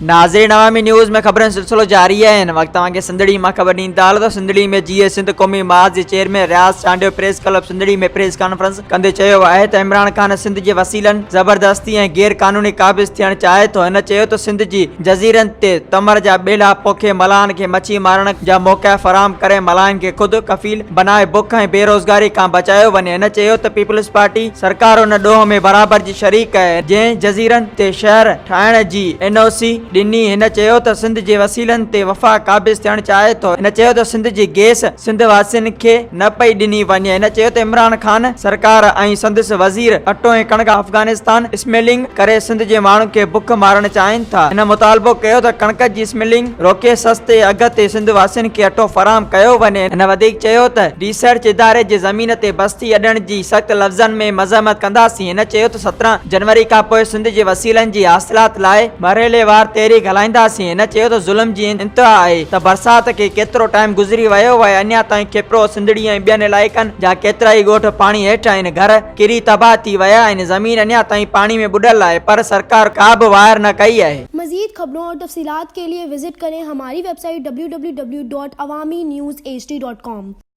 नाज़रीन अवामी न्यूज़ में ख़बरनि सिलसिलो जारी है। वक्त तव्हांखे सिंधड़ी मां ख़बर ॾींदा हलो। सिंधड़ी में जीए सिंध क़ौमी महाज़ जे चेयरमैन रियाज़ चांडियो प्रेस क्लब सिंधड़ी में प्रेस कॉन्फ्रेंस कंदे चयो आहे त इमरान ख़ान सिंध जे वसीलनि ज़बरदस्ती ऐं गैर क़ानूनी क़ाबिज़ थियणु चाहे थो। हिन चयो त सिंध जी जज़ीरनि ते तमर जा ॿेला पोखे मलाहनि खे मछी मारण जा मौक़ा फराहम करे मलाहनि खे ख़ुदि कफ़ील बनाए बुख ऐं बेरोज़गारी खां बचायो वञे। हिन चयो त पीपल्स पार्टी सरकार उन ॾोह में बराबर जी शरीक आहे जंहिं जज़ीरनि ते शहर ठाहिण जी NOC ॾिनी। हिन चयो त सिंध जे वसीलनि ते वफ़ा क़ाबिज़ थियणु चाहे थो। हिन चयो त सिंध जी गैस सिंध वासियुनि खे न पई ॾिनी वञे। हिन चयो त इमरान ख़ान सरकार ऐं संदसि वज़ीर अटो ऐं कणक अफ़गानिस्तान स्मेलिंग करे सिंध जे माण्हुनि खे बुख मारणु चाहिनि था। हिन मुतालबो कयो त कणक जी स्मेलिंग रोके सस्ते अघ ते सिंध वासियुनि खे अटो फराहम कयो वञे। हिन वधीक चयो त रिसर्च इदारे जे ज़मीन ते बस्ती अॾण जी सख़्त लफ़्ज़नि में मज़म्मत कंदासीं। हिन चयो त 17 जनवरी खां पोइ सिंध जे वसीलनि जी हासिलात लाइ मरहलेवार तहरीक हलाईंदासीं। हिन चयो त ज़ुल्म जी इंतिहा आहे त बरसात खे केतिरो टाइम गुज़री वियो आहे, अञा ताईं केतिरो सिंधड़ी ऐं ॿियनि इलाइक़नि जा केतिरा ई ॻोठ पाणी हेठि आहिनि, घर किरी तबाह थी विया आहिनि, ज़मीन अञा ताईं पाणी में बुॾल आहे, पर सरकार का बि वार न कई आहे। मज़ीद खबरों और तफसीलात के लिए विजिट करें हमारी वेबसाइट www.awamiNewsHD.com।